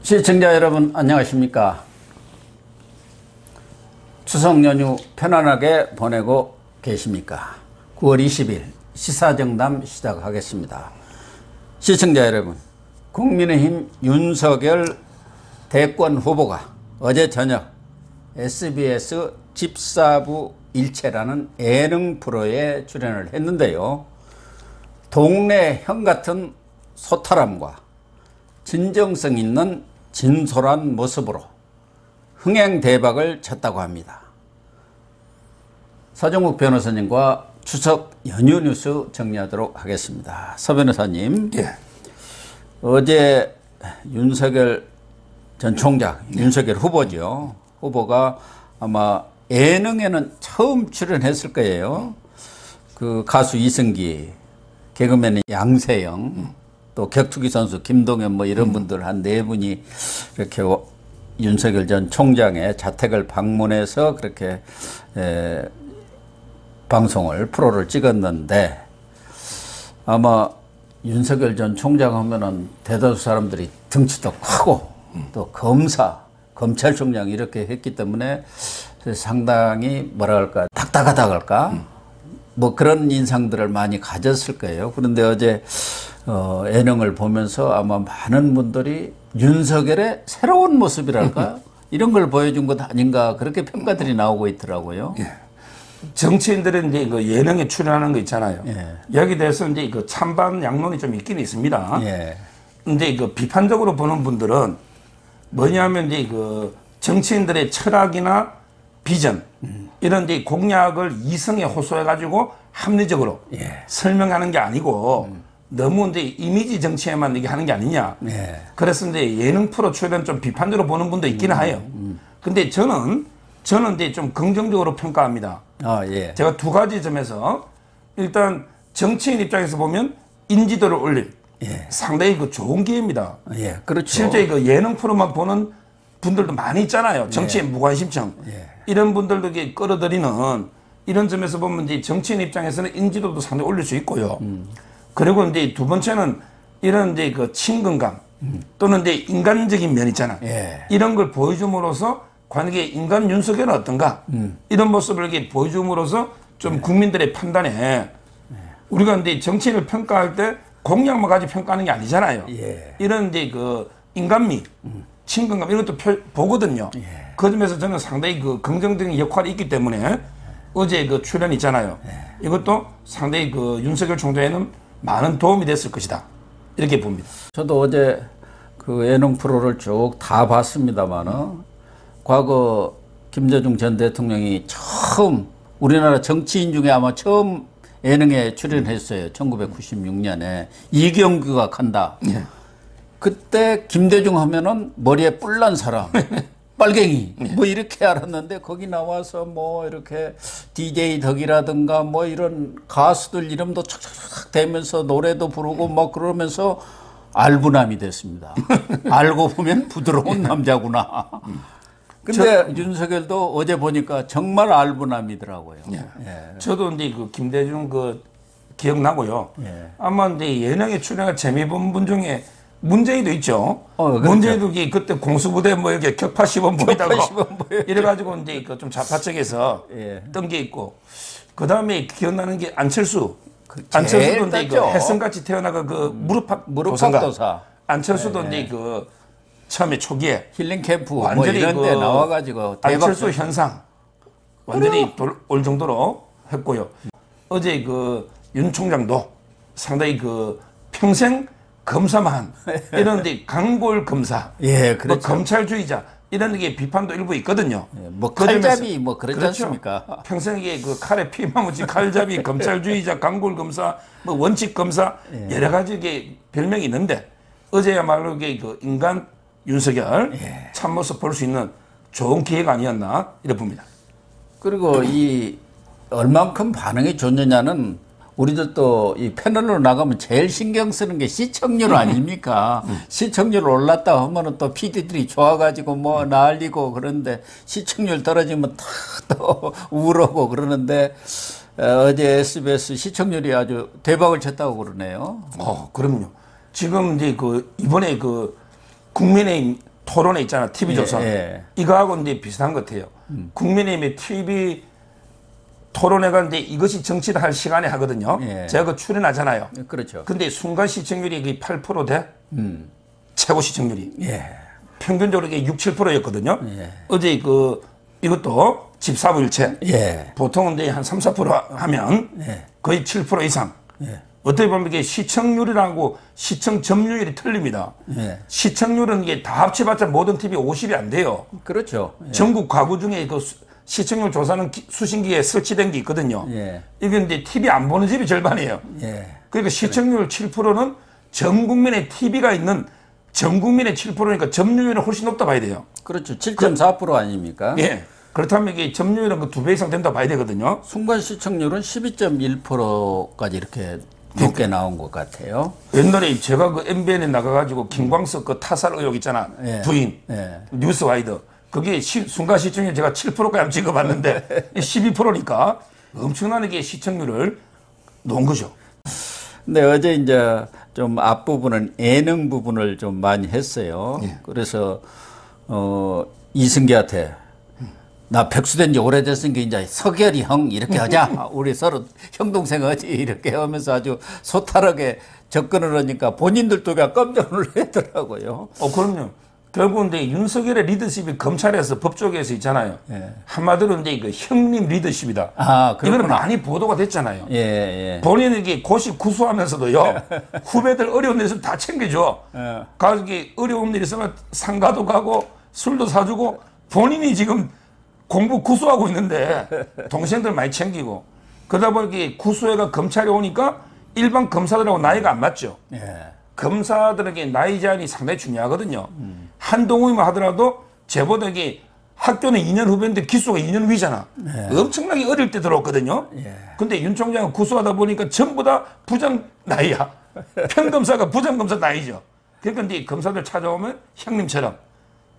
시청자 여러분 안녕하십니까. 추석 연휴 편안하게 보내고 계십니까? 9월 20일 시사정담 시작하겠습니다. 시청자 여러분, 국민의힘 윤석열 대권 후보가 어제 저녁 SBS 집사부 일체라는 예능 프로에 출연을 했는데요. 동네 형 같은 소탈함과 진정성 있는 진솔한 모습으로 흥행대박을 쳤다고 합니다. 서정욱 변호사님과 추석 연휴 뉴스 정리하도록 하겠습니다. 서 변호사님, 예. 어제 윤석열 전 총장, 윤석열 후보죠. 후보가 아마 예능에는 처음 출연했을 거예요. 그 가수 이승기, 개그맨 양세형, 또 격투기 선수 김동현 뭐 이런 분들 한 네 분이 이렇게 윤석열 전 총장의 자택을 방문해서 그렇게 방송을 프로를 찍었는데, 아마 윤석열 전 총장 하면은 대다수 사람들이 덩치도 크고 또 검찰총장 이렇게 했기 때문에 상당히 뭐라 할까, 딱딱하다 할까, 뭐 그런 인상들을 많이 가졌을 거예요. 그런데 어제 예능을 보면서 아마 많은 분들이 윤석열의 새로운 모습이랄까 이런 걸 보여준 것 아닌가, 그렇게 평가들이 나오고 있더라고요. 예. 정치인들은 이제 그 예능에 출연하는 거 있잖아요. 예. 여기 대해서 이제 그 찬반 양론이 좀 있긴 있습니다. 예. 근데 그 비판적으로 보는 분들은 뭐냐면 이제 그 정치인들의 철학이나 비전 이런 이제 공약을 이성에 호소해가지고 합리적으로 설명하는 게 아니고 너무 이제 이미지 정치에만 이게 하는 게 아니냐. 그래서 이제 예능 프로 출연 좀 비판적으로 보는 분도 있기는 해요. 근데 저는 이제 좀 긍정적으로 평가합니다. 예. 제가 두 가지 점에서 일단 정치인 입장에서 보면 인지도를 올릴 상당히 그 좋은 기회입니다. 예, 그렇죠. 실제 그 예능 프로만 보는 분들도 많이 있잖아요. 정치인 무관심청. 이런 분들도 이게 끌어들이는 이런 점에서 보면 이제 정치인 입장에서는 인지도도 상당히 올릴 수 있고요. 그리고 이제 두 번째는 이런 이제 그 친근감 또는 이제 인간적인 면 있잖아. 이런 걸 보여줌으로써 관계 인간 윤석열은 어떤가 이런 모습을 이렇게 보여줌으로써 좀 국민들의 판단에 우리가 이제 정치인을 평가할 때 공약만 가지고 평가하는 게 아니잖아요. 이런 이제 그 인간미, 친근감 이런 것도 보거든요. 그 점에서 저는 상당히 그 긍정적인 역할이 있기 때문에 어제 그 출연 있잖아요. 이것도 상당히 그 윤석열 총장에는 많은 도움이 됐을 것이다, 이렇게 봅니다. 저도 어제 그 예능 프로를 쭉 다 봤습니다만은, 과거 김대중 전 대통령이 처음, 우리나라 정치인 중에 아마 처음 예능에 출연했어요. 1996년에 이경규가 간다. 그때 김대중 하면은 머리에 뿔난 사람, 빨갱이 뭐 이렇게 알았는데, 거기 나와서 뭐 이렇게 DJ 덕이라든가 뭐 이런 가수들 이름도 착착착 대면서 노래도 부르고 막 그러면서 알부남이 됐습니다. 알고 보면 부드러운 남자구나. 근데 윤석열도 어제 보니까 정말 알부남이더라고요. 저도 이제 그 김대중 그 기억나고요. 아마 이제 예능에 출연한 재미 본 분 중에 문재인도 있죠. 그렇죠. 문재인도 그때 공수부대 뭐 이렇게 격파 시범 보이다가 이래가지고 이제 그 좀 좌파 쪽에서 뜬 게 있고, 그 다음에 기억나는 게 안철수. 안철수도 이제 그 혜성같이 태어나가 그 무릎팍도사. 안철수도 이제 그 처음에 초기에 힐링 캠프 완전히 뭐 이런 데 나와가지고 안철수 현상 완전히 올 정도로 했고요. 어제 그 윤 총장도 상당히 그 평생 검사만 이런 데 강골 검사, 그렇죠. 뭐 검찰주의자 이런 게 비판도 일부 있거든요. 뭐 칼잡이 뭐 그러지 그렇죠. 않습니까? 평생 이게 그 칼에 피만 묻힌 칼잡이, 검찰주의자, 강골 검사, 뭐 원칙 검사 여러 가지 게 별명이 있는데, 어제야말로 이게 그 인간 윤석열 참모습 볼 수 있는 좋은 기회가 아니었나 이렇게 봅니다. 그리고 이 얼만큼 반응이 좋느냐는, 우리도 또 이 패널로 나가면 제일 신경 쓰는 게 시청률 아닙니까? 시청률 올랐다 하면은 또 PD들이 좋아가지고 뭐 난리고, 그런데 시청률 떨어지면 또 우울하고 그러는데, 어제 SBS 시청률이 아주 대박을 쳤다고 그러네요. 그럼요. 지금 이제 그 이번에 그 국민의힘 토론회 있잖아. TV조선. 예. 이거하고 이제 비슷한 것 같아요. 국민의힘의 TV 토론회가 이제 이것이 정치다 할 시간에 하거든요. 예. 제가 그 출연하잖아요. 그렇죠. 근데 순간 시청률이 거의 8% 돼. 최고 시청률이. 예. 평균적으로 이게 6, 7%였거든요. 예. 어제 이것도 집사부일체. 예. 보통 이제 한 3, 4% 하면 예. 거의 7% 이상. 예. 어떻게 보면 이게 시청률이라고 시청 점유율이 틀립니다. 예. 시청률은 이게 다 합쳐봤자 모든 TV 50이 안 돼요. 그렇죠. 예. 전국 가구 중에 그 시청률 조사는 수신기에 설치된 게 있거든요. 예. 이게 이제 TV 안 보는 집이 절반이에요. 예. 그러니까 시청률 7%는 전 국민의 TV가 있는 전 국민의 7%니까 점유율은 훨씬 높다 봐야 돼요. 그렇죠. 7.4% 아닙니까? 예. 그렇다면 이게 점유율은 그 2배 이상 된다 봐야 되거든요. 순간 시청률은 12.1%까지 이렇게 높게 나온 것 같아요. 옛날에 제가 그 MBN에 나가가지고 김광석 그 타살 의혹 있잖아. 예. 부인. 예. 뉴스와이드. 그게 순간 시청률 제가 7%까지 찍어봤는데 12%니까 엄청나게 시청률을 놓은 거죠. 근데 어제 이제 좀 앞부분은 예능 부분을 좀 많이 했어요. 예. 그래서 이승기한테 나 백수된 지 오래됐으니까 이제 서결이 형 이렇게 하자. 우리 서로 형 동생 하지 이렇게 하면서 아주 소탈하게 접근을 하니까 본인들도 그냥 깜짝 놀라더라고요. 그럼요. 결국 이제 윤석열의 리더십이 검찰에서 법조계에서 있잖아요. 예. 한마디로 이제 그 형님 리더십이다. 아, 이거는 그렇구나. 많이 보도가 됐잖아요. 예, 예. 본인은 이게 고시 구수하면서도요. 후배들 어려운 일 있으면 다 챙겨줘. 예. 가서 이게 어려운 일 있으면 상가도 가고 술도 사주고 본인이 지금 공부 구수하고 있는데 동생들 많이 챙기고 그러다 보니까 구수회가 검찰에 오니까 일반 검사들하고 나이가 안 맞죠. 예. 검사들에게 나이 제한이 상당히 중요하거든요. 한동훈이만 하더라도 제보다 이게 학교는 2년 후배인데 기수가 2년 위잖아. 엄청나게 어릴 때 들어왔거든요. 근데 윤 총장은 구수하다 보니까 전부 다 부장 나이야. 평검사가 부장검사 나이죠. 그러니까 이제 검사들 찾아오면 형님처럼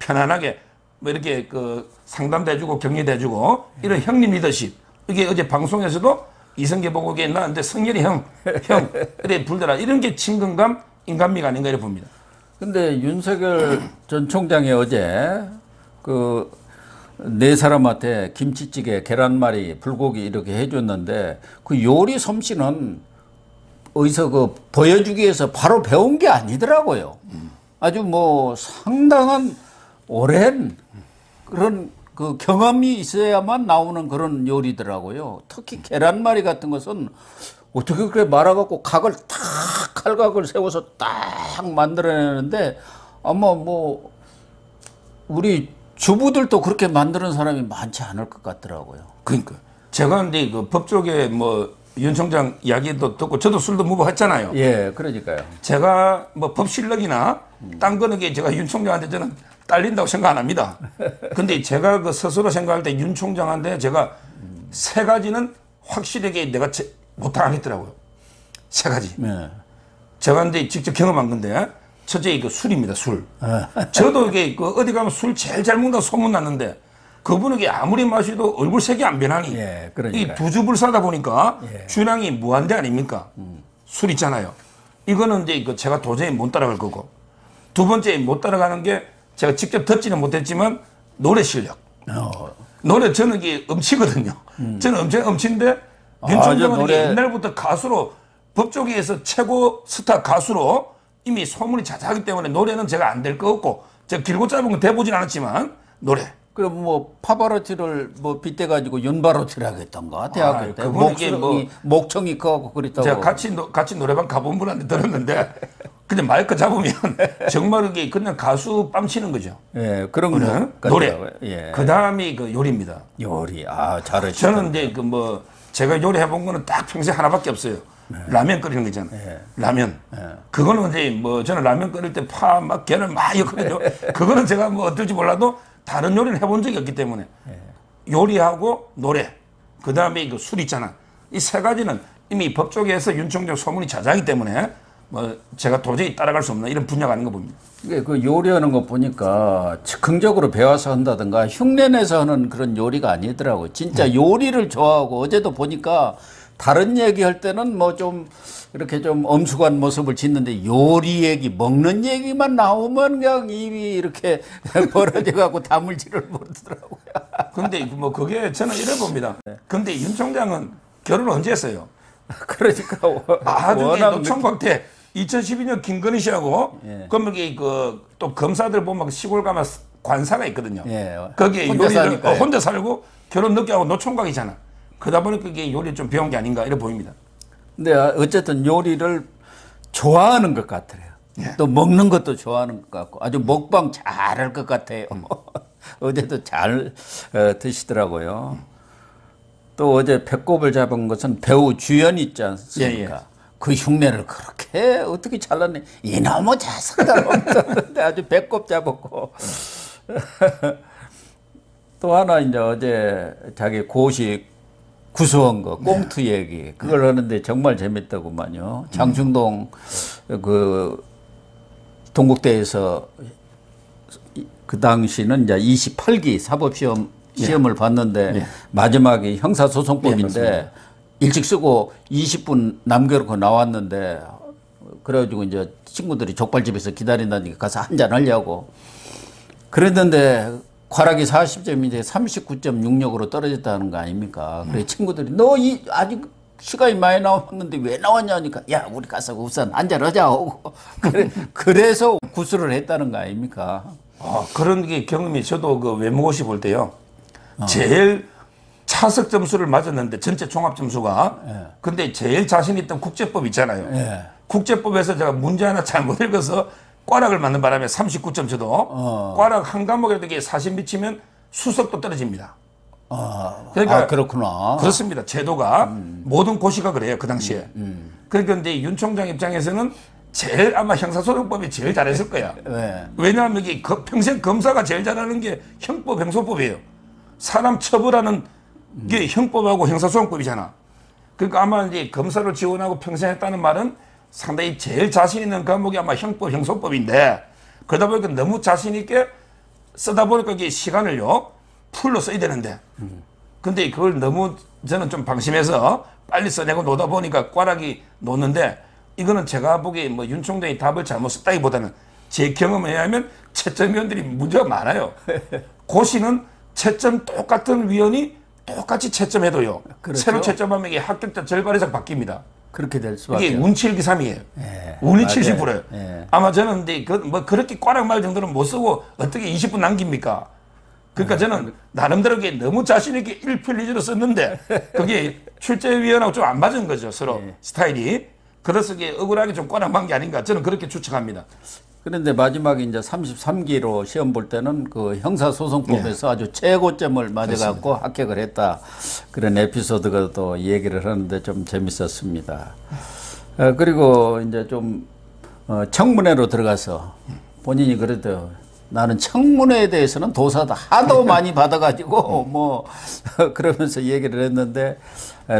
편안하게 뭐 이렇게 그 상담도 해주고 격려도 해주고 이런 형님 리더십. 이게 어제 방송에서도 이성계 보고 나한테 성렬이 형, 이래 불더라. 이런 게 친근감, 인간미가 아닌가 이렇게 봅니다. 근데 윤석열 전 총장이 어제 그 네 사람한테 김치찌개, 계란말이, 불고기 이렇게 해줬는데 그 요리 솜씨는 어디서 그 보여주기 위해서 바로 배운 게 아니더라고요. 아주 뭐 상당한 오랜 그런 그 경험이 있어야만 나오는 그런 요리더라고요. 특히 계란말이 같은 것은 어떻게 그렇게 말아갖고 각을 탁 칼각을 세워서 딱 만들어내는데 아마 뭐 우리 주부들도 그렇게 만드는 사람이 많지 않을 것 같더라고요. 그러니까 제가 근데 그 법조계 뭐 윤 총장 이야기도 듣고 저도 술도 먹고 했잖아요. 예, 그러니까요. 제가 뭐 법실력이나 딴 거는 게 제가 윤 총장한테 저는 딸린다고 생각 안 합니다. 근데 제가 그 스스로 생각할 때 윤 총장한테 제가 세 가지는 확실하게 내가 못하겠더라고요. 세 가지. 네. 제가 근데 직접 경험한 건데 첫째 이거 술입니다. 술. 저도 이게 그 어디 가면 술 제일 잘 먹는다고 소문났는데 그분은 이게 아무리 마셔도 얼굴 색이 안 변하니 예, 이 그러니까요. 두줍을 사다 보니까 예. 주량이 무한대 아닙니까? 술 있잖아요. 이거는 이제 그 제가 도저히 못 따라갈 거고 두 번째 못 따라가는 게 제가 직접 듣지는 못했지만 노래 실력. 노래 저는 이게 음치거든요. 저는 엄청 음치인데 윤 총장은 노래... 옛날부터 가수로 법조계에서 최고 스타 가수로 이미 소문이 자자하기 때문에 노래는 제가 안 될 거 없고 제가 길고 짧은 건 대보진 않았지만 노래. 그럼 뭐 파바로티를 뭐 빗대가지고 윤바로티를 하겠던가 대학교 때 그분은 이게 뭐 목청이 커갖고 그랬다고. 제가 같이 노래방 가본 분한테 들었는데 그냥 마이크 잡으면 정말 이게 그냥 가수 뺨치는 거죠. 예, 그런 거 노래. 예. 그 다음이 그 요리입니다. 요리. 아, 잘하시네. 저는 이제 그 뭐 제가 요리 해본 거는 딱 평생 하나밖에 없어요. 라면 끓이는 거 있잖아요. 라면. 그거는 이제 뭐 저는 라면 끓일 때 파 막 계란 막 이렇게 그거는 제가 뭐 어떨지 몰라도 다른 요리는 해본 적이 없기 때문에 요리하고 노래 그 다음에 그 술 있잖아. 이 세 가지는 이미 법조계에서 윤 총장 소문이 자자하기 때문에 뭐 제가 도저히 따라갈 수 없는 이런 분야가 아닌 거 봅니다. 이게 그 요리하는 거 보니까 즉흥적으로 배워서 한다든가 흉내내서 하는 그런 요리가 아니더라고요. 진짜 요리를 좋아하고 어제도 보니까 다른 얘기할 때는 뭐 좀 이렇게 좀 엄숙한 모습을 짓는데 요리 얘기, 먹는 얘기만 나오면 그냥 입이 이렇게 벌어져갖고 다물지를 못하더라고요. 근데 뭐 그게 저는 이래 봅니다. 근데 윤 총장은 결혼을 언제 했어요? 그러니까 나중에 노총각 때 2012년 김건희 씨하고 예. 그러면 또 검사들 보면 시골 가면 관사가 있거든요. 예. 거기에 혼자 요리를 사니까요. 혼자 살고 결혼 늦게 하고 노총각이잖아. 그러다 보니까 이게 요리 좀 배운 게 아닌가 이래 보입니다. 근데 어쨌든 요리를 좋아하는 것 같아요. 예. 또 먹는 것도 좋아하는 것 같고 아주 먹방 잘할 것 같아요. 어제도 잘 드시더라고요. 또 어제 배꼽을 잡은 것은 배우 주연 있지 않습니까? 예, 예. 그 흉내를 그렇게 어떻게 잘랐네. 이놈의 자식들 없었는데 아주 배꼽 잡았고. 또 하나 이제 어제 자기 고식 구수한 거 꽁트 얘기 그걸 하는데 정말 재밌더구만요. 장충동 그 동국대에서 그 당시는 이제 28기 시험을 봤는데 예. 마지막이 형사소송법인데 맞습니다. 일찍 쓰고 20분 남겨놓고 나왔는데 그래가지고 이제 친구들이 족발집에서 기다린다니까 가서 한잔 하려고 그랬는데 괄학이 40점인데 39.66으로 떨어졌다는 거 아닙니까? 그래 친구들이 너 아직 시간이 많이 남았는데 왜 나왔냐 하니까 야 우리 가서 우선 한잔 하자 하고 그래서 구술을 했다는 거 아닙니까? 그런 게 경험이 저도 그 외모고시 볼 때요. 제일 차석 점수를 맞았는데 전체 종합 점수가 근데 제일 자신 있던 국제법 있잖아요. 예. 국제법에서 제가 문제 하나 잘못 읽어서 꽈락을 맞는 바람에 39점 저도 꽈락 한 과목에도 이게 40 미치면 수석도 떨어집니다. 그러니까 그렇구나. 그렇습니다. 제도가 모든 고시가 그래요 그 당시에. 그러니까 근데 윤 총장 입장에서는 제일 아마 형사소송법이 제일 잘했을 거야. 네. 왜냐하면 이게 평생 검사가 제일 잘하는 게 형법, 형소법이에요. 사람 처벌하는 게 형법하고 형사소송법이잖아. 그러니까 아마 이제 검사를 지원하고 평생 했다는 말은 상당히 제일 자신 있는 과목이 아마 형법, 형소법인데 그러다 보니까 너무 자신 있게 쓰다 보니까 이게 시간을요 풀로 써야 되는데 근데 그걸 너무 저는 좀 방심해서 빨리 써내고 노다 보니까 꽈락이 놓는데 이거는 제가 보기에 뭐 윤 총장이 답을 잘못 썼다기보다는 제 경험에 의하면 채점위원들이 문제가 많아요. 고시는 채점 똑같은 위원이 똑같이 채점해도요. 그렇죠. 새로 채점하면 이게 합격자 절반 이상 바뀝니다. 그렇게 될 수밖에. 이게 운칠기삼이에요. 예, 운이 맞아요. 70%예요. 예. 아마 저는 근데 뭐 그렇게 꽈락 말 정도는 못 쓰고 어떻게 20분 남깁니까? 그러니까 저는 나름대로 너무 자신 있게 1필 2주로 썼는데 그게 출제위원하고 좀 안 맞은 거죠 서로 스타일이. 그래서 이게 억울하게 좀 꽈락 만 게 아닌가 저는 그렇게 추측합니다. 그런데 마지막에 이제 33기로 시험 볼 때는 그 형사소송법에서 아주 최고점을 맞아갖고 합격을 했다. 그런 에피소드가 또 얘기를 하는데 좀 재밌었습니다. 그리고 이제 좀 청문회로 들어가서 본인이 그래도 나는 청문회에 대해서는 도사도 하도 많이 받아가지고 뭐 그러면서 얘기를 했는데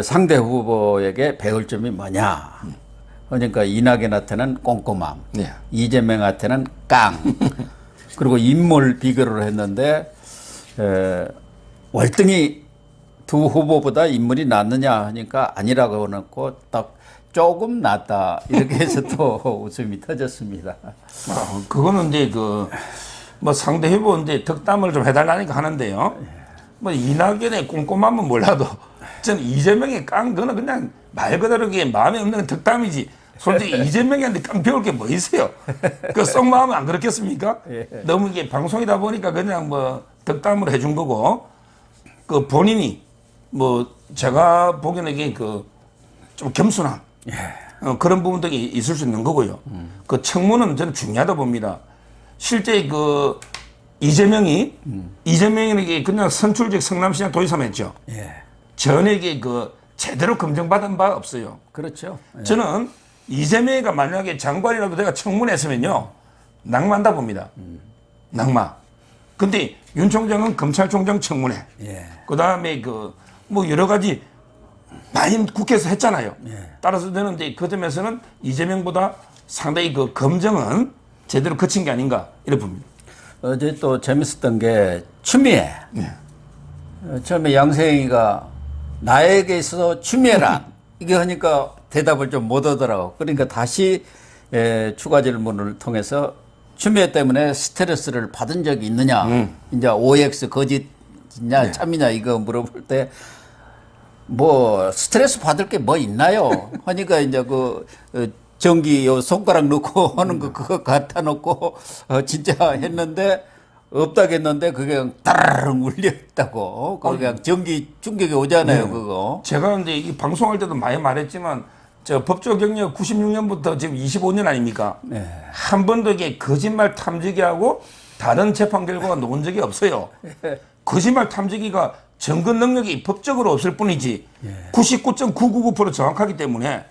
상대 후보에게 배울 점이 뭐냐. 그러니까 이낙연한테는 꼼꼼함, 네. 이재명한테는 깡, 그리고 인물 비교를 했는데 월등히 두 후보보다 인물이 낫느냐 하니까 아니라고 해놓고 딱 조금 낫다 이렇게 해서 또 웃음이 터졌습니다. 그거는 이제 뭐 상대 후보인데 덕담을 좀 해달라니까 하는데요. 뭐 이낙연의 꼼꼼함은 몰라도 저는 이재명의 깡 그거는 그냥 말 그대로 그게 마음에 없는 덕담이지. 솔직히 이재명한테 깡 배울 게 뭐 있어요? 그 속마음은 안 그렇겠습니까? 너무 이게 방송이다 보니까 그냥 뭐 덕담을 해준 거고 그 본인이 뭐 제가 보기에는 이게 좀 겸손한 그런 부분들이 있을 수 있는 거고요. 그 청문은 저는 중요하다 봅니다. 실제 이재명에게 그냥 선출직 성남시장 도지사만 했죠. 전에게 제대로 검증받은 바 없어요. 그렇죠. 저는 이재명이가 만약에 장관이라도 내가 청문했으면요 낙마한다 봅니다. 낙마. 근데 윤 총장은 검찰총장 청문회. 그 다음에 뭐 여러 가지 많이 국회에서 했잖아요. 따라서 저는 이제 그 점에서는 이재명보다 상당히 검증은 제대로 거친 게 아닌가 이렇게 봅니다. 어제 또 재밌었던 게 추미애. 처음에 양세형이가 나에게 있어서 추미애란 이게 하니까 대답을 좀 못 하더라고. 그러니까 다시 추가 질문을 통해서 추미애 때문에 스트레스를 받은 적이 있느냐. 이제 OX 거짓이냐 참이냐 이거 물어볼 때 뭐 스트레스 받을 게 뭐 있나요? 하니까 이제 그 전기 요 손가락 넣고 하는 거 그거 갖다 놓고 진짜 했는데 없다겠는데 그게 그냥 따르릉 울렸다고. 그냥 전기 충격이 오잖아요, 그거. 제가 이제 이 방송할 때도 많이 말했지만 저 법조 경력 96년부터 지금 25년 아닙니까? 네. 한 번도 이게 거짓말 탐지기하고 다른 재판 결과가 나온 적이 없어요. 거짓말 탐지기가 증거 능력이 법적으로 없을 뿐이지 99.999% 정확하기 때문에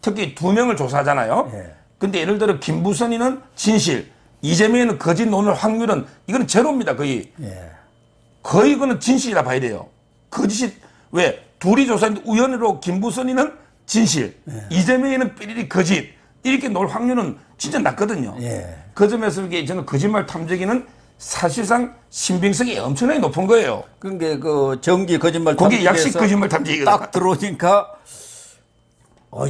특히 2명을 조사하잖아요. 근데 예를 들어 김부선이는 진실, 이재명이는 거짓 논을 확률은 이거는 제로입니다. 거의 이거는 진실이라 봐야 돼요. 거짓이 왜 둘이 조사했는데 우연으로 김부선이는 진실, 이재명이는 삐리리 거짓 이렇게 놓을 확률은 진짜 낮거든요. 그 점에서 이게 저는 거짓말 탐지기는 사실상 신빙성이 엄청나게 높은 거예요. 그게 그 전기 거짓말 거기 약식 탐지기에서 거짓말 탐지기거든. 딱 들어오니까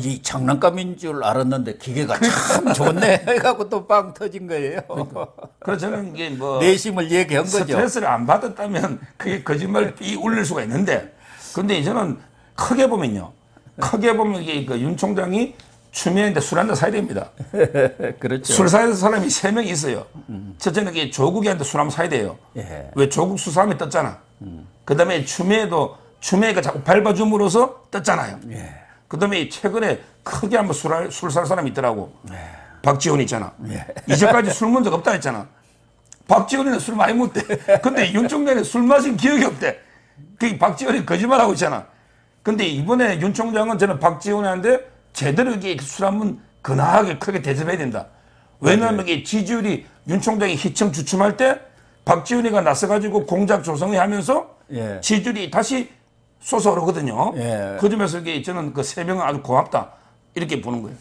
이 장난감인 줄 알았는데 기계가 참 좋네 해갖고 또 빵 터진 거예요. 그래서 저는 이게 뭐 내심을 얘기한 거죠. 스트레스를 안 받았다면 그게 거짓말 삐 울릴 수가 있는데, 근데 저는 크게 보면요, 크게 보면 이게 그 윤 총장이 추미애한테 술 한잔 사야 됩니다. 그렇죠. 술 사야 될 사람이 3명 있어요. 첫째는 이게 조국이한테 술 한번 사야 돼요. 왜 조국 수사함에 떴잖아. 그 다음에 추미애가 자꾸 밟아줌으로써 떴잖아요. 그 다음에 최근에 크게 한번 술 살 사람이 있더라고. 박지원 있잖아. 이제까지 술 먹은 적 없다 했잖아. 박지원이는 술 많이 먹대. 근데 윤 총장은 술 마신 기억이 없대. 그 박지원이 거짓말하고 있잖아. 근데 이번에 윤 총장은 저는 박지원한테 제대로 이게 술 한번 근하하게 크게 대접해야 된다. 왜냐하면 이게 지지율이 윤 총장이 희청 주춤할 때 박지원이가 나서가지고 공작 조성회 하면서 지지율이 다시 솟아오르거든요. 그 점에서 이게 저는 그 3명은 아주 고맙다. 이렇게 보는 거예요.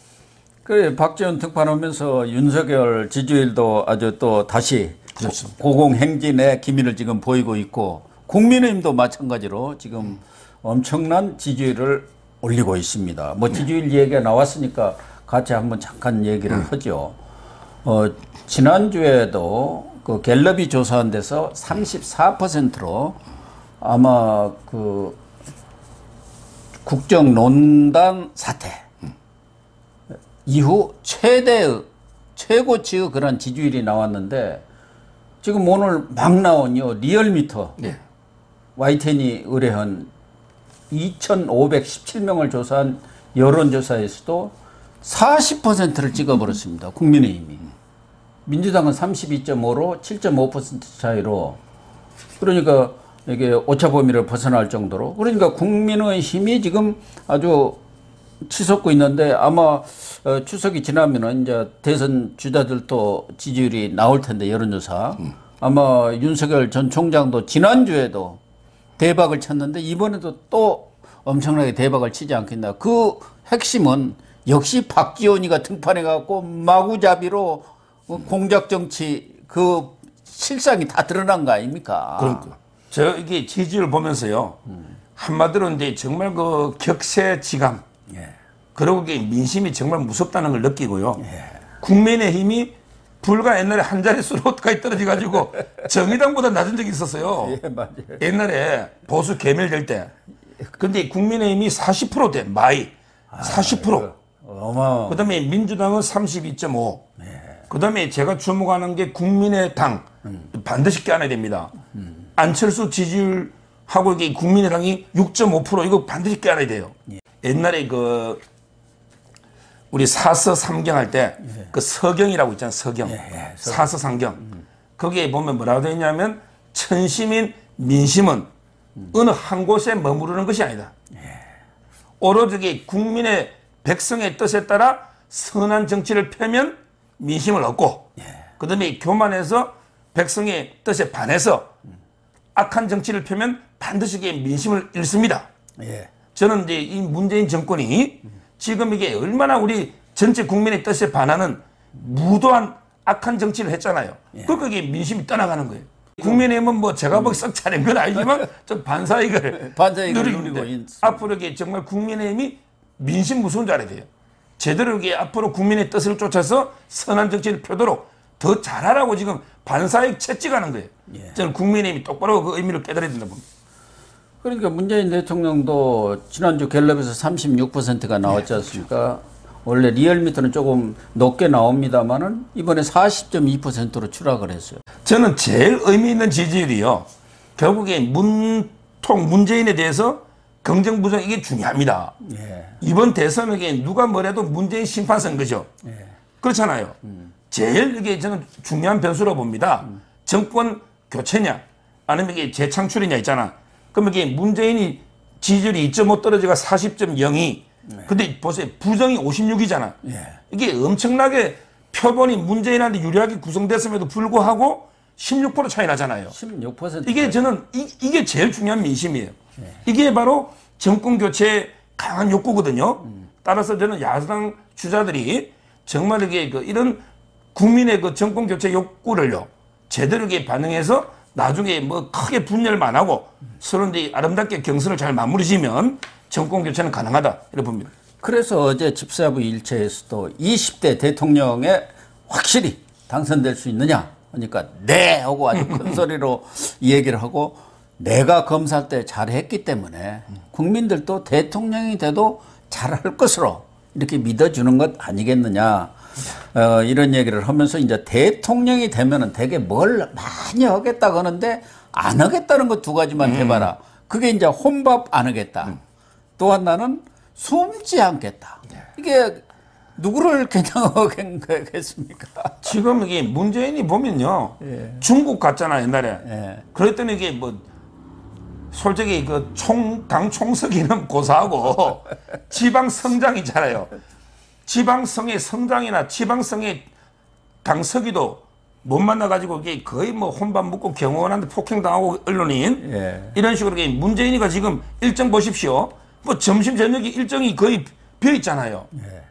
그래, 박지원 등판하면서 윤석열 지지율도 아주 또 다시 그렇습니다. 고공행진의 기미를 지금 보이고 있고 국민의힘도 마찬가지로 지금 엄청난 지지율을 올리고 있습니다. 뭐 지지율 얘기가 나왔으니까 같이 한번 잠깐 얘기를 하죠. 지난주에도 그 갤럽이 조사한 데서 34%로 아마 그 국정농단 사태 이후 최고치의 그런 지지율이 나왔는데 지금 오늘 막 나온요 리얼미터 YTN이 의뢰한 2,517명을 조사한 여론조사에서도 40%를 찍어버렸습니다. 국민의힘이. 민주당은 32.5로 7.5% 차이로 그러니까 이게 오차 범위를 벗어날 정도로 그러니까 국민의힘이 지금 아주 치솟고 있는데 아마 추석이 지나면은 이제 대선 주자들도 지지율이 나올 텐데 여론조사 아마 윤석열 전 총장도 지난주에도 대박을 쳤는데 이번에도 또 엄청나게 대박을 치지 않겠나. 그 핵심은 역시 박지원이가 등판해갖고 마구잡이로 공작 정치 그 실상이 다 드러난 거 아닙니까? 그러니까. 제가 이게 지지율 보면서요. 한마디로 이제 정말 그 격세지감. 그리고 이게 민심이 정말 무섭다는 걸 느끼고요. 국민의힘이 불과 옛날에 한 자릿수로까지 떨어져가지고 정의당보다 낮은 적이 있었어요. 맞아요. 옛날에 보수 개멸될 때. 근데 국민의힘이 40%대 마이 40%. 그 다음에 민주당은 32.5. 그 다음에 제가 주목하는 게 국민의당 반드시 껴안아야 됩니다. 안철수 지지율하고 이게 국민의당이 6.5% 이거 반드시 껴안아야 돼요. 옛날에 그 우리 사서 삼경 할 때 그 서경이라고 있잖아요. 서경. 사서 삼경. 거기에 보면 뭐라고 되어 있냐면 천시민 민심은 어느 한 곳에 머무르는 것이 아니다. 오로지 국민의 백성의 뜻에 따라 선한 정치를 펴면 민심을 얻고 그 다음에 교만해서 백성의 뜻에 반해서 악한 정치를 펴면 반드시 민심을 잃습니다. 저는 이제 이 문재인 정권이 지금 이게 얼마나 우리 전체 국민의 뜻에 반하는 무도한 악한 정치를 했잖아요. 그러니까 이게 민심이 떠나가는 거예요. 국민의힘은 뭐 제가 보기 썩 잘한 건 아니지만 좀 반사이익을 누리는데 앞으로 이게 정말 국민의힘이 민심 무서운 줄 알아야 돼요. 제대로 이게 앞으로 국민의 뜻을 쫓아서 선한 정치를 펴도록 더 잘하라고 지금 반사익 채찍하는 거예요. 저는 국민의힘이 똑바로 그 의미를 깨달아야 된다고 봅니다. 그러니까 문재인 대통령도 지난주 갤럽에서 36%가 나왔지 않습니까? 원래 리얼미터는 조금 높게 나옵니다만은 이번에 40.2%로 추락을 했어요. 저는 제일 의미 있는 지지율이요. 결국에 문재인에 대해서 긍정 부정 이게 중요합니다. 예. 이번 대선은 이게 누가 뭐래도 문재인 심판 선거죠. 예. 그렇잖아요. 제일 이게 저는 중요한 변수로 봅니다. 정권 교체냐 아니면 이게 재창출이냐 있잖아. 그러면 이게 문재인이 지지율이 2.5 떨어지가 40.02. 근데 보세요. 부정이 56이잖아. 예. 이게 엄청나게 표본이 문재인한테 유리하게 구성됐음에도 불구하고 16% 차이 나잖아요. 16%. 이게 저는 이게 제일 중요한 민심이에요. 이게 바로 정권 교체의 강한 욕구거든요. 따라서 저는 야당 주자들이 정말 이게 이런 국민의 그 정권 교체 욕구를요 제대로 이게 반영해서 나중에 뭐 크게 분열만 안 하고 서로 이제 아름답게 경선을 잘 마무리 지면 정권 교체는 가능하다 이렇게 봅니다. 그래서 어제 집사부 일체에서도 20대 대통령에 확실히 당선될 수 있느냐 그러니까 네 하고 아주 큰 소리로 이 얘기를 하고 내가 검사 때 잘했기 때문에 국민들도 대통령이 돼도 잘할 것으로 이렇게 믿어주는 것 아니겠느냐 이런 얘기를 하면서 이제 대통령이 되면은 되게 뭘 많이 하겠다고 하는데 안 하겠다는 것 두 가지만 해봐라. 그게 이제 혼밥 안 하겠다. 또한 나는 숨지 않겠다. 이게 누구를 겨냥하겠습니까? 지금 이게 문재인이 보면요. 예. 중국 갔잖아 옛날에. 예. 그랬더니 이게 뭐 솔직히 그 당 총서기는 고사하고 지방성장이잖아요. 지방성의 성장이나 지방성의 당서기도 못 만나가지고 이게 거의 뭐 혼밥 먹고 경호원한테 폭행당하고 언론인 예. 이런 식으로 문재인이가 지금 일정 보십시오. 뭐 점심 저녁이 일정이 거의 비어 있잖아요. 예.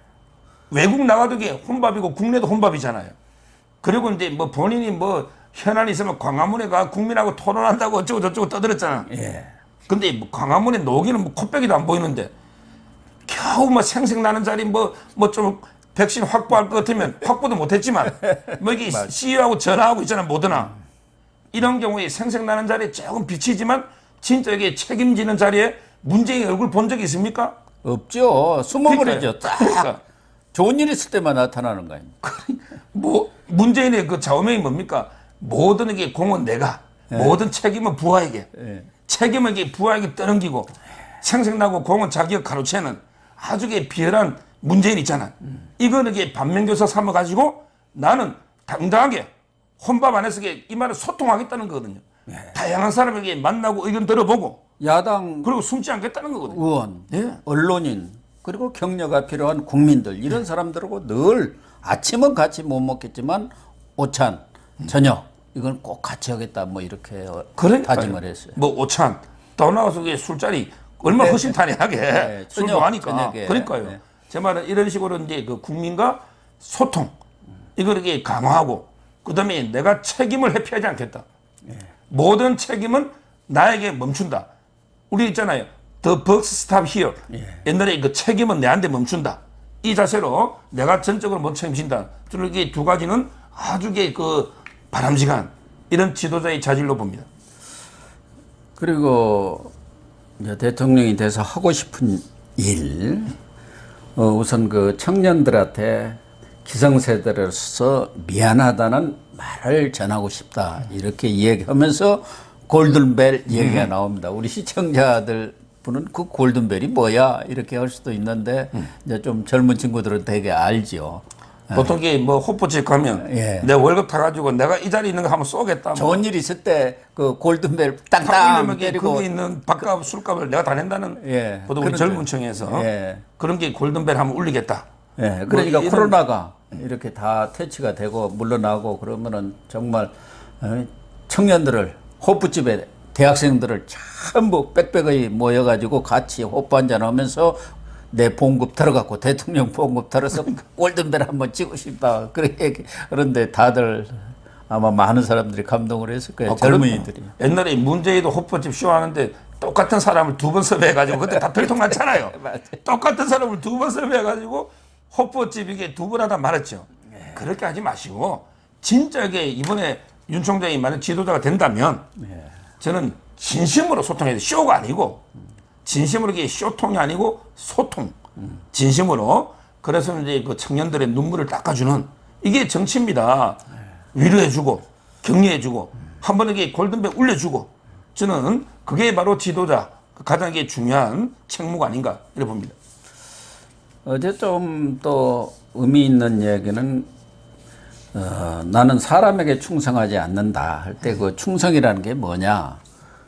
외국 나가도 이게 혼밥이고 국내도 혼밥이잖아요. 그리고 이제 뭐 본인이 뭐 현안이 있으면 광화문에 가 국민하고 토론한다고 어쩌고 저쩌고 떠들었잖아. 예. 근데 뭐 광화문에 녹이는 뭐 코빼기도 안 보이는데 겨우 뭐 생색나는 자리 뭐 좀 백신 확보할 것 같으면 확보도 못했지만 뭐 이게 CEO하고 전화하고 있잖아 모더나 이런 경우에 생색나는 자리에 조금 비치지만 진짜 이게 책임지는 자리에 문재인 얼굴 본 적이 있습니까? 없죠. 숨어버리죠. 딱 그러니까. 좋은 일 있을 때만 나타나는 거 아닙니까? 뭐 문재인의 그 좌우명이 뭡니까? 모든 이게 공은 내가 모든 책임은 부하에게 예. 책임은 이게 부하에게 떠넘기고 생색나고 공은 자기가 가로채는 아주 비열한 문재인 있잖아. 이거는 이게 반면교사 삼아가지고 나는 당당하게 혼밥 안에서 이 말을 소통하겠다는 거거든요. 다양한 사람에게 만나고 의견 들어보고 야당 그리고 숨지 않겠다는 거거든요. 의원, 예. 언론인, 그리고 격려가 필요한 국민들 이런 사람들하고 늘 아침은 같이 못 먹겠지만 오찬, 저녁 이건 꼭 같이 하겠다 뭐 이렇게 다짐을 했어요. 뭐 오찬 더 나와서 술자리 얼마나 허심탄회하게 네, 술 저녁, 좋아하니까. 저녁에. 그러니까요. 네. 제 말은 이런 식으로 이제 그 국민과 소통 이걸 이렇게 강화하고 그다음에 내가 책임을 회피하지 않겠다. 모든 책임은 나에게 멈춘다. 우리 있잖아요. The buck stop here. 옛날에 그 책임은 내한테 멈춘다. 이 자세로 내가 전적으로 못 책임진다. 저는 이게 두 가지는 아주 그 바람직한 이런 지도자의 자질로 봅니다. 그리고 이제 대통령이 돼서 하고 싶은 일, 우선 그 청년들한테 기성세대로서 미안하다는 말을 전하고 싶다. 이렇게 이야기하면서 골든벨 얘기가 나옵니다. 우리 시청자들 분은 그 골든벨이 뭐야? 이렇게 할 수도 있는데 이제 좀 젊은 친구들은 되게 알지요. 보통 이게 뭐 호프집 가면 예. 내 월급 타가지고 내가 이 자리에 있는 거 한번 쏘겠다. 뭐. 좋은 일 있을 때 그 골든벨 다 땅땅 올리면 때리고 거기 있는 밥값, 술값을 내가 다 낸다는 예. 보통 우리 그렇죠. 젊은 층에서 예. 그런 게 골든벨 하면 울리겠다. 예, 그러니까 뭐 이런- 코로나가 이렇게 다 퇴치가 되고 물러나고 그러면은 정말 청년들을 호프집에 대학생들을 전부 빽빽하게 모여가지고 같이 호프 한잔 하면서 내 봉급 들어갖고 대통령 봉급 들어서 골든벨 한번 찍고 싶다. 그런데 다들 아마 많은 사람들이 감동을 했을 거예요. 젊은이들이. 옛날에 문재인도 호프집 쇼하는데 똑같은 사람을 두 번 섭외해가지고 그때 다 들통났잖아요. 똑같은 사람을 두 번 섭외해가지고 호프집 이게 두 번 하다 말았죠. 그렇게 하지 마시고 진짜 이게 이번에 윤 총장이 만약 지도자가 된다면 저는 진심으로 소통해야 돼. 쇼가 아니고 진심으로 이게 쇼통이 아니고 소통. 진심으로. 그래서 이제 그 청년들의 눈물을 닦아주는 이게 정치입니다. 위로해주고 격려해주고 한번 이게 골든벨 울려주고 저는 그게 바로 지도자 가장 이게 중요한 책무가 아닌가 이렇게 봅니다. 어제 좀 또 의미 있는 얘기는 나는 사람에게 충성하지 않는다 할 때 그 충성이라는 게 뭐냐?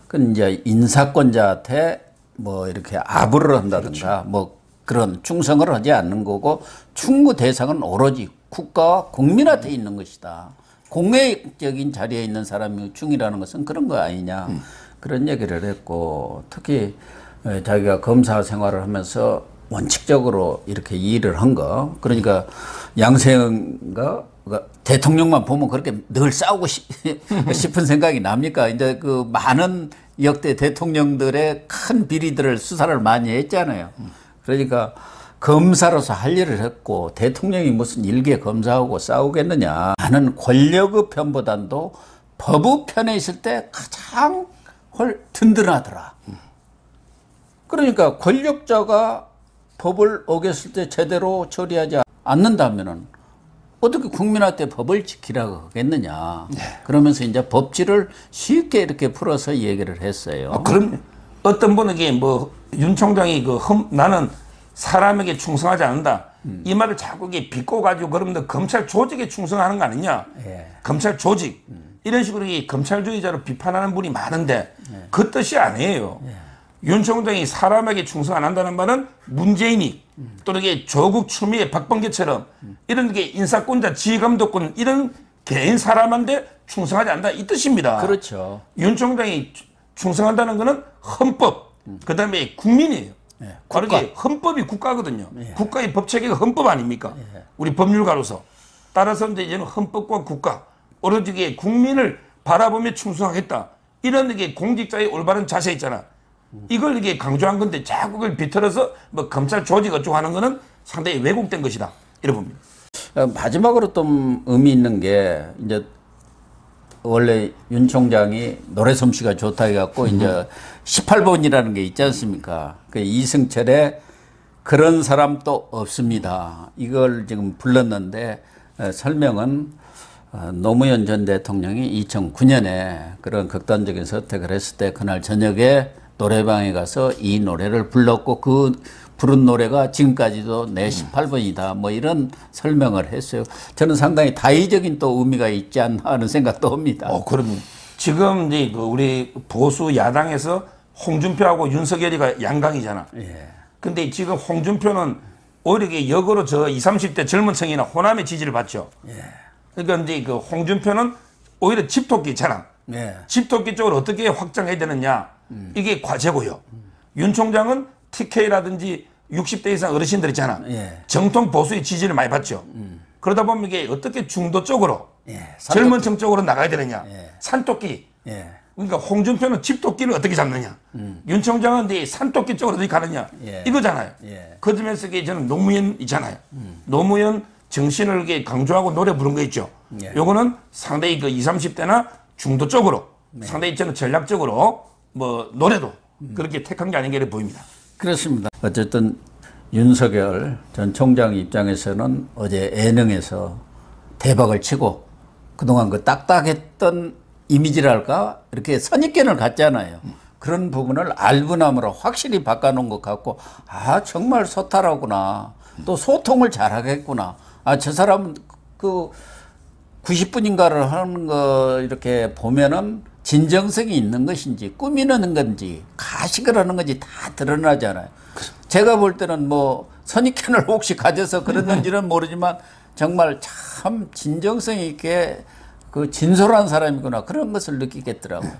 그 이제 인사권자한테 뭐 이렇게 아부를 한다든가 뭐 그런 충성을 하지 않는 거고 충무 대상은 오로지 국가와 국민한테 있는 것이다. 공회적인 자리에 있는 사람이 충이라는 것은 그런 거 아니냐. 그런 얘기를 했고 특히 자기가 검사 생활을 하면서 원칙적으로 이렇게 일을 한 거. 그러니까 양세형과 대통령만 보면 그렇게 늘 싸우고 싶은 생각이 납니까? 이제 그 많은 역대 대통령들의 큰 비리들을 수사를 많이 했잖아요. 그러니까 검사로서 할 일을 했고 대통령이 무슨 일개 검사하고 싸우겠느냐. 나는 권력의 편보단도 법의 편에 있을 때 가장 든든하더라. 그러니까 권력자가 법을 어겼을 때 제대로 처리하지 않는다면은 어떻게 국민한테 법을 지키라고 하겠느냐. 그러면서 이제 법치를 쉽게 이렇게 풀어서 얘기를 했어요. 그럼 어떤 분은 이게 뭐 윤 총장이 나는 사람에게 충성하지 않는다. 이 말을 자꾸 이게 빚고 가지고 그러면 검찰 조직에 충성하는 거 아니냐. 검찰 조직. 이런 식으로 이 검찰주의자로 비판하는 분이 많은데 그 뜻이 아니에요. 윤 총장이 사람에게 충성 안 한다는 말은 문재인이 또는 이게 조국 추미애 박범계처럼 이런 게 인사권자 지휘감독권 이런 개인 사람한테 충성하지 않는다 이 뜻입니다. 그렇죠. 윤 총장이 충성한다는 것은 헌법 그다음에 국민이에요. 바로 이게 헌법이 국가거든요. 국가의 법 체계가 헌법 아닙니까? 우리 법률가로서. 따라서 이제는 헌법과 국가 오로지 이게 국민을 바라보며 충성하겠다. 이런 이게 공직자의 올바른 자세 있잖아. 이걸 이게 강조한 건데 자꾸 그걸 비틀어서 뭐 검찰 조직 어쩌고 하는 거는 상당히 왜곡된 것이다. 이렇게 봅니다. 마지막으로 좀 의미 있는 게 이제 원래 윤 총장이 노래 솜씨가 좋다 해갖고 이제 18번이라는 게 있지 않습니까? 그 이승철의 그런 사람도 없습니다. 이걸 지금 불렀는데 설명은 노무현 전 대통령이 2009년에 그런 극단적인 선택을 했을 때 그날 저녁에 노래방에 가서 이 노래를 불렀고 그 부른 노래가 지금까지도 내 18번이다. 뭐 이런 설명을 했어요. 저는 상당히 다의적인 또 의미가 있지 않나 하는 생각도 합니다. 그럼 지금 이제 우리 보수 야당에서 홍준표하고 윤석열이가 양강이잖아. 근데 지금 홍준표는 오히려 이게 역으로 저 20, 30대 젊은 층이나 호남의 지지를 받죠. 그러니까 이제 그 홍준표는 오히려 집토끼 있잖아. 집토끼 쪽을 어떻게 확장해야 되느냐. 이게 과제고요. 윤 총장은 TK라든지 60대 이상 어르신들 있잖아. 정통 보수의 지지를 많이 받죠. 그러다 보면 이게 어떻게 중도 쪽으로 젊은 층 쪽으로 나가야 되느냐. 산토끼. 그러니까 홍준표는 집토끼를 어떻게 잡느냐. 윤 총장은 이제 산토끼 쪽으로 어떻게 가느냐. 이거잖아요. 그 점에서 저는 노무현 있잖아요. 노무현 정신을 이렇게 강조하고 노래 부른 거 있죠. 요거는 상당히 그 20, 30대나 중도 쪽으로 상당히 저는 전략적으로 뭐 노래도 그렇게 택한 게 아닌가 보입니다. 그렇습니다. 어쨌든 윤석열 전 총장 입장에서는 어제 예능에서 대박을 치고 그동안 그 딱딱했던 이미지랄까 이렇게 선입견을 갖잖아요. 그런 부분을 알부남으로 확실히 바꿔놓은 것 같고 정말 소탈하구나. 또 소통을 잘하겠구나. 저 사람은 그 90분인가를 하는 거 이렇게 보면은 진정성이 있는 것인지 꾸미는 건지 가식을 하는 건지 다 드러나잖아요. 제가 볼 때는 뭐 선입견을 혹시 가져서 그랬는지는 모르지만 정말 참 진정성 있게 그 진솔한 사람이구나 그런 것을 느끼겠더라고요.